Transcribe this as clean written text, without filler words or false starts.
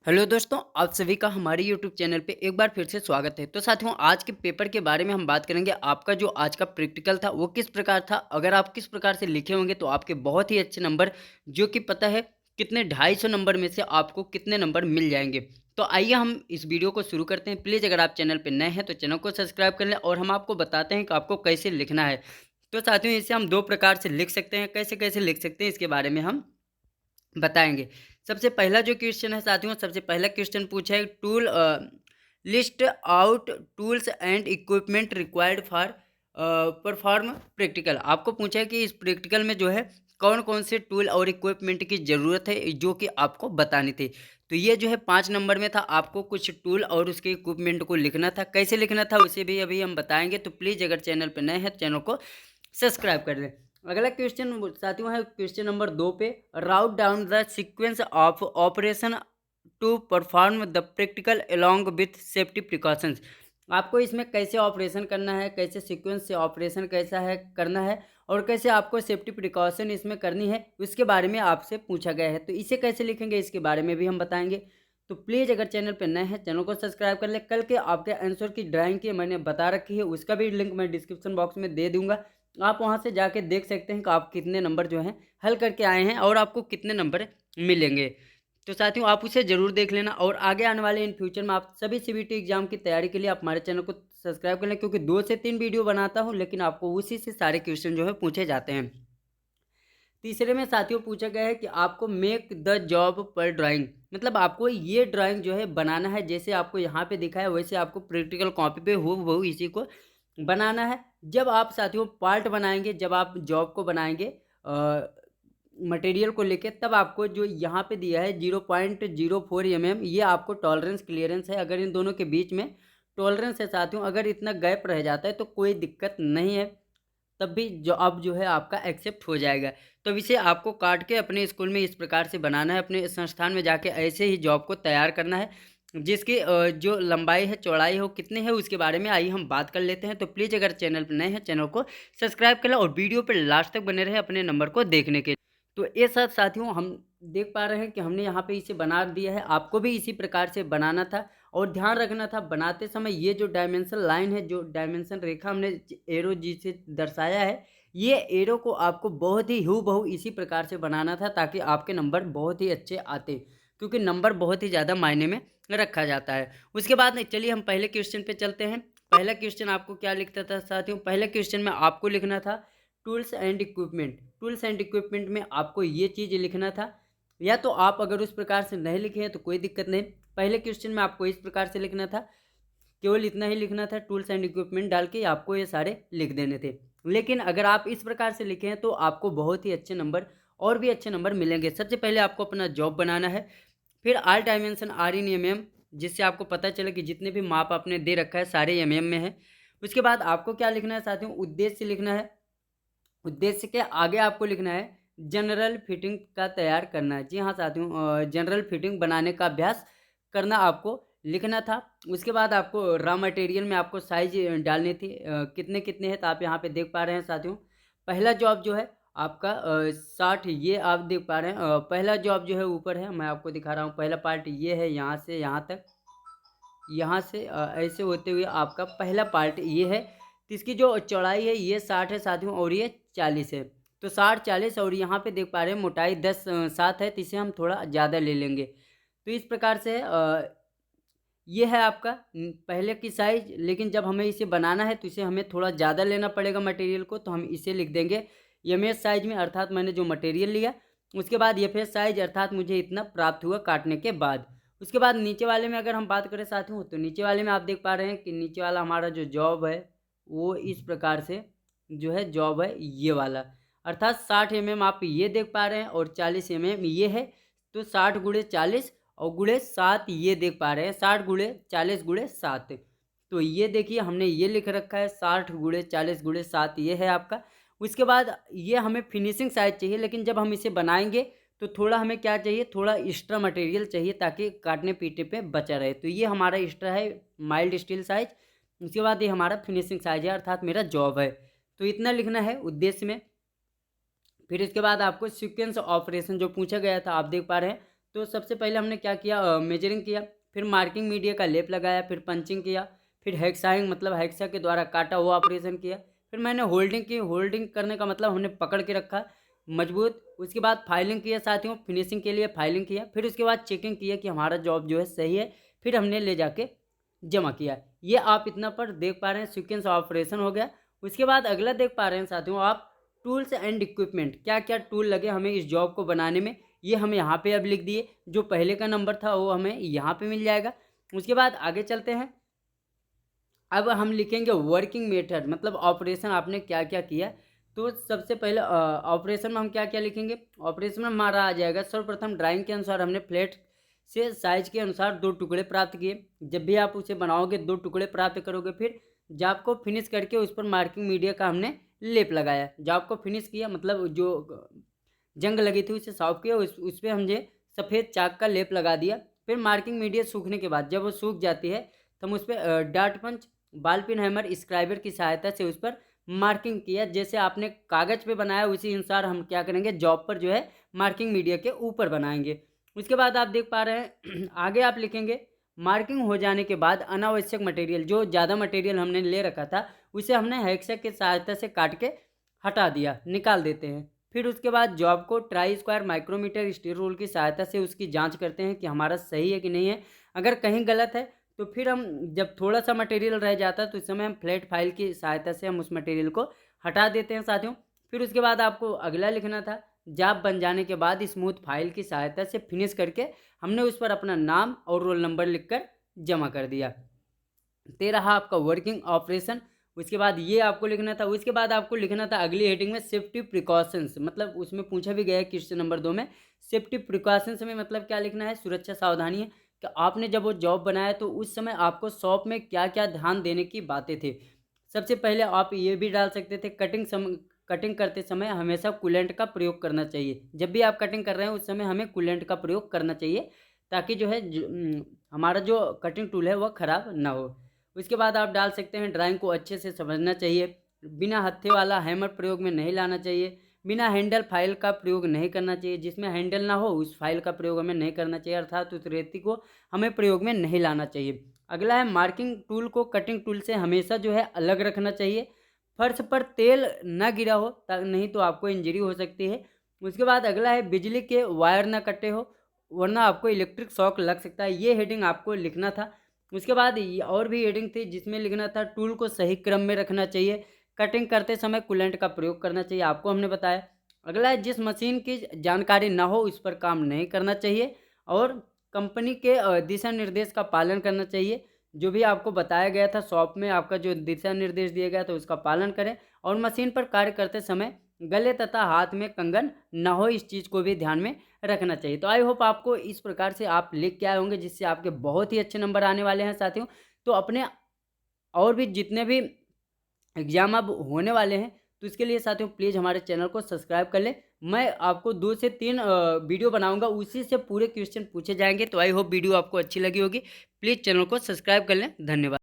Hello दोस्तों, आप सभी का हमारे यूट्यूब चैनल पे एक बार फिर से स्वागत है। तो साथियों, आज के पेपर के बारे में हम बात करेंगे। आपका जो आज का प्रैक्टिकल था वो किस प्रकार था। अगर आप किस प्रकार से लिखे होंगे तो आपके बहुत ही अच्छे नंबर, जो कि पता है कितने 250 नंबर में से आपको कितने नंबर मिल जाएंगे। तो आइए हम इस वीडियो को शुरू करते हैं। प्लीज़ अगर आप चैनल पर नए हैं तो चैनल को सब्सक्राइब कर लें और हम आपको बताते हैं कि आपको कैसे लिखना है। तो साथियों, इसे हम दो प्रकार से लिख सकते हैं। कैसे कैसे लिख सकते हैं इसके बारे में हम बताएँगे। सबसे पहला जो क्वेश्चन है साथियों, सबसे पहला क्वेश्चन पूछा है list out tools and equipment required for perform practical. आपको पूछा है कि इस प्रैक्टिकल में जो है कौन-कौन से टूल और इक्विपमेंट की ज़रूरत है, जो कि आपको बतानी थी। तो ये जो है 5 नंबर में था, आपको कुछ टूल और उसके इक्विपमेंट को लिखना था। कैसे लिखना था उसे भी अभी हम बताएँगे, तो प्लीज़ अगर चैनल पे नए हैं तो चैनल को सब्सक्राइब कर लें। अगला क्वेश्चन साथियों है क्वेश्चन नंबर 2 पे, write down the sequence of operation to perform the practical along with safety precautions. आपको इसमें कैसे ऑपरेशन करना है, कैसे सीक्वेंस से ऑपरेशन कैसा है करना है और कैसे आपको सेफ्टी प्रिकॉशन इसमें करनी है, उसके बारे में आपसे पूछा गया है। तो इसे कैसे लिखेंगे इसके बारे में भी हम बताएंगे। तो प्लीज़ अगर चैनल पर नए हैं चैनल को सब्सक्राइब कर लें। कल के आपके आंसर की ड्राइंग की मैंने बता रखी है, उसका भी लिंक मैं डिस्क्रिप्शन बॉक्स में दे दूंगा। आप वहाँ से जाके देख सकते हैं कि आप कितने नंबर जो हैं हल करके आए हैं और आपको कितने नंबर मिलेंगे। तो साथियों, आप उसे ज़रूर देख लेना और आगे आने वाले इन फ्यूचर में आप सभी सीबीटी एग्जाम की तैयारी के लिए आप हमारे चैनल को सब्सक्राइब कर लें, क्योंकि 2 से 3 वीडियो बनाता हूँ लेकिन आपको उसी से सारे क्वेश्चन जो है पूछे जाते हैं। तीसरे में साथियों पूछा गया है कि आपको मेक द जॉब पर ड्राइंग, मतलब आपको ये ड्राइंग जो है बनाना है, जैसे आपको यहाँ पे दिखा है वैसे आपको प्रैक्टिकल कॉपी पे हूबहू इसी को बनाना है। जब आप साथियों पार्ट बनाएंगे, जब आप जॉब को बनाएंगे मटेरियल को लेके, तब आपको जो यहाँ पे दिया है 0.04 mm, ये आपको टॉलरेंस क्लियरेंस है। अगर इन दोनों के बीच में टॉलरेंस है साथियों, अगर इतना गैप रह जाता है तो कोई दिक्कत नहीं है, तब भी जो अब जो है आपका एक्सेप्ट हो जाएगा। तो इसे आपको काट के अपने स्कूल में इस प्रकार से बनाना है, अपने संस्थान में जाके ऐसे ही जॉब को तैयार करना है, जिसकी जो लंबाई है चौड़ाई हो कितनी है उसके बारे में आइए हम बात कर लेते हैं। तो प्लीज़ अगर चैनल पर नए हैं चैनल को सब्सक्राइब कर लें और वीडियो पर लास्ट तक बने रहें अपने नंबर को देखने के। तो ये सब साथियों हम देख पा रहे हैं कि हमने यहाँ पे इसे बना दिया है, आपको भी इसी प्रकार से बनाना था और ध्यान रखना था बनाते समय ये जो डायमेंशन लाइन है, जो डायमेंशन रेखा हमने एरो जी से दर्शाया है, ये एरो को आपको बहुत ही हूबहू इसी प्रकार से बनाना था, ताकि आपके नंबर बहुत ही अच्छे आते, क्योंकि नंबर बहुत ही ज़्यादा मायने में रखा जाता है। उसके बाद चलिए हम पहले क्वेश्चन पे चलते हैं। पहला क्वेश्चन आपको क्या लिखता था साथियों, पहले क्वेश्चन में आपको लिखना था tools and equipment. Tools and equipment में आपको ये चीज़ लिखना था, या तो आप अगर उस प्रकार से नहीं लिखे हैं तो कोई दिक्कत नहीं। पहले क्वेश्चन में आपको इस प्रकार से लिखना था, केवल इतना ही लिखना था, टूल्स एंड इक्विपमेंट डाल के आपको ये सारे लिख देने थे। लेकिन अगर आप इस प्रकार से लिखे हैं तो आपको बहुत ही अच्छे नंबर और भी अच्छे नंबर मिलेंगे। सबसे पहले आपको अपना जॉब बनाना है, फिर all dimension are in M M, जिससे आपको पता चले कि जितने भी माप आपने दे रखा है सारे एम एम में है। उसके बाद आपको क्या लिखना है साथियों, उद्देश्य लिखना है। उद्देश्य के आगे आपको लिखना है जनरल फिटिंग का तैयार करना है। जी हाँ साथियों, जनरल फिटिंग बनाने का अभ्यास करना आपको लिखना था। उसके बाद आपको रॉ मटेरियल में आपको साइज डालनी थी, कितने कितने हैं, तो आप यहाँ पे देख पा रहे हैं साथियों। पहला जॉब जो है आपका 60, ये आप देख पा रहे हैं। पहला जॉब जो है ऊपर है, मैं आपको दिखा रहा हूँ। पहला पार्ट ये है, यहाँ से यहाँ तक, यहाँ से ऐसे होते हुए आपका पहला पार्ट ये है। तो इसकी जो चौड़ाई है ये 60 है साथियों और ये 40 है। तो 60 40 और यहाँ पे देख पा रहे हैं मोटाई 10 7 है, तो इसे हम थोड़ा ज़्यादा ले लेंगे। तो इस प्रकार से ये है आपका पहले की साइज़। लेकिन जब हमें इसे बनाना है तो इसे हमें थोड़ा ज़्यादा लेना पड़ेगा मटेरियल को, तो हम इसे लिख देंगे एमएस साइज़ में, अर्थात मैंने जो मटेरियल लिया उसके बाद एफएस साइज़, अर्थात मुझे इतना प्राप्त हुआ काटने के बाद। उसके बाद नीचे वाले में अगर हम बात करें साथियों, तो नीचे वाले में आप देख पा रहे हैं कि नीचे वाला हमारा जो जॉब है वो इस प्रकार से जो है जॉब है ये वाला, अर्थात 60 आप ये देख पा रहे हैं और 40 ये है। तो 60 गुणे 40 और गुणे 7 ये देख पा रहे हैं, 60 गुणे 40 गुणे 7। तो ये देखिए हमने ये लिख रखा है 60 गुणे 40 गुणे 7, ये है आपका। उसके बाद ये हमें फिनिशिंग साइज चाहिए, लेकिन जब हम इसे बनाएंगे तो थोड़ा हमें क्या चाहिए, थोड़ा एक्स्ट्रा मटेरियल चाहिए ताकि काटने पीटने पे बचा रहे। तो ये हमारा एक्स्ट्रा है माइल्ड स्टील साइज। उसके बाद ये हमारा फिनिशिंग साइज है, अर्थात मेरा जॉब है। तो इतना लिखना है उद्देश्य में। फिर इसके बाद आपको सीक्वेंस ऑपरेशन जो पूछा गया था आप देख पा रहे हैं, तो सबसे पहले हमने क्या किया, मेजरिंग किया, फिर मार्किंग मीडिया का लेप लगाया, फिर पंचिंग किया, फिर हेक्साइंग मतलब हेक्सा के द्वारा काटा हुआ ऑपरेशन किया, फिर मैंने होल्डिंग की। होल्डिंग करने का मतलब हमने पकड़ के रखा मजबूत। उसके बाद फाइलिंग किया साथियों, फिनिशिंग के लिए फाइलिंग किया, फिर उसके बाद चेकिंग किया कि हमारा जॉब जो है सही है, फिर हमने ले जाके जमा किया। ये आप इतना पर देख पा रहे हैं, सीक्वेंस ऑपरेशन हो गया। उसके बाद अगला देख पा रहे हैं साथियों आप, टूल्स एंड इक्विपमेंट, क्या क्या टूल लगे हमें इस जॉब को बनाने में, ये हम यहाँ पे अब लिख दिए। जो पहले का नंबर था वो हमें यहाँ पे मिल जाएगा। उसके बाद आगे चलते हैं, अब हम लिखेंगे वर्किंग मेथड, मतलब ऑपरेशन आपने क्या क्या किया। तो सबसे पहले ऑपरेशन में हम क्या क्या लिखेंगे, ऑपरेशन में हमारा आ जाएगा सर्वप्रथम ड्राइंग के अनुसार हमने फ्लैट से साइज के अनुसार 2 टुकड़े प्राप्त किए। जब भी आप उसे बनाओगे 2 टुकड़े प्राप्त करोगे, फिर जाब को फिनिश करके उस पर मार्किंग मीडिया का हमने लेप लगाया। जाब को फिनिश किया मतलब जो जंग लगी थी उसे साफ किया, उस पर हमने सफ़ेद चाक का लेप लगा दिया। फिर मार्किंग मीडिया सूखने के बाद जब वो सूख जाती है तो हम उस पर डार्ट पंच, बॉल पेन, हैमर, स्क्राइबर की सहायता से उस पर मार्किंग किया। जैसे आपने कागज़ पे बनाया उसी अनुसार हम क्या करेंगे, जॉब पर जो है मार्किंग मीडिया के ऊपर बनाएंगे। उसके बाद आप देख पा रहे हैं आगे आप लिखेंगे, मार्किंग हो जाने के बाद अनावश्यक मटेरियल, जो ज़्यादा मटेरियल हमने ले रखा था उसे हमने हेक्सा की सहायता से काट के हटा दिया, निकाल देते हैं। फिर उसके बाद जॉब को try square micrometer steel rule की सहायता से उसकी जांच करते हैं कि हमारा सही है कि नहीं है। अगर कहीं गलत है तो फिर हम, जब थोड़ा सा मटेरियल रह जाता है तो इस समय हम फ्लैट फाइल की सहायता से हम उस मटेरियल को हटा देते हैं साथियों। फिर उसके बाद आपको अगला लिखना था, जॉब बन जाने के बाद स्मूथ फाइल की सहायता से फिनिश करके हमने उस पर अपना नाम और रोल नंबर लिखकर जमा कर दिया। ते रहा आपका वर्किंग ऑपरेशन। उसके बाद ये आपको लिखना था। उसके बाद आपको लिखना था अगली हेडिंग में सेफ्टी प्रिकॉशंस, मतलब उसमें पूछा भी गया है क्वेश्चन नंबर 2 में, सेफ्टी प्रिकॉशंस में मतलब क्या लिखना है, सुरक्षा सावधानी है कि आपने जब वो जॉब बनाया तो उस समय आपको शॉप में क्या क्या ध्यान देने की बातें थे। सबसे पहले आप ये भी डाल सकते थे, कटिंग करते समय हमेशा कूलेंट का प्रयोग करना चाहिए। जब भी आप कटिंग कर रहे हैं उस समय हमें कूलेंट का प्रयोग करना चाहिए, ताकि जो है हमारा जो कटिंग टूल है वह ख़राब ना हो। उसके बाद आप डाल सकते हैं, ड्राइंग को अच्छे से समझना चाहिए, बिना हत्थे वाला हैमर प्रयोग में नहीं लाना चाहिए, बिना हैंडल फाइल का प्रयोग नहीं करना चाहिए, जिसमें हैंडल ना हो उस फाइल का प्रयोग हमें नहीं करना चाहिए, अर्थात उस रेती को हमें प्रयोग में नहीं लाना चाहिए। अगला है, मार्किंग टूल को कटिंग टूल से हमेशा जो है अलग रखना चाहिए, फर्श पर तेल न गिरा हो, नहीं तो आपको इंजरी हो सकती है। उसके बाद अगला है, बिजली के वायर ना कटे हो वरना आपको इलेक्ट्रिक शॉक लग सकता है। ये हेडिंग आपको लिखना था। उसके बाद और भी हेडिंग थी जिसमें लिखना था, टूल को सही क्रम में रखना चाहिए, कटिंग करते समय कूलेंट का प्रयोग करना चाहिए, आपको हमने बताया। अगला है, जिस मशीन की जानकारी ना हो उस पर काम नहीं करना चाहिए, और कंपनी के दिशा निर्देश का पालन करना चाहिए। जो भी आपको बताया गया था शॉप में, आपका जो दिशा निर्देश दिया गया था उसका पालन करें, और मशीन पर कार्य करते समय गले तथा हाथ में कंगन ना हो, इस चीज़ को भी ध्यान में रखना चाहिए। तो आई होप आपको इस प्रकार से आप लिख के आए होंगे, जिससे आपके बहुत ही अच्छे नंबर आने वाले हैं साथियों। तो अपने और भी जितने भी एग्जाम अब होने वाले हैं तो इसके लिए साथियों प्लीज़ हमारे चैनल को सब्सक्राइब कर लें। मैं आपको 2 से 3 वीडियो बनाऊंगा, उसी से पूरे क्वेश्चन पूछे जाएंगे। तो आई होप वीडियो आपको अच्छी लगी होगी। प्लीज़ चैनल को सब्सक्राइब कर लें। धन्यवाद।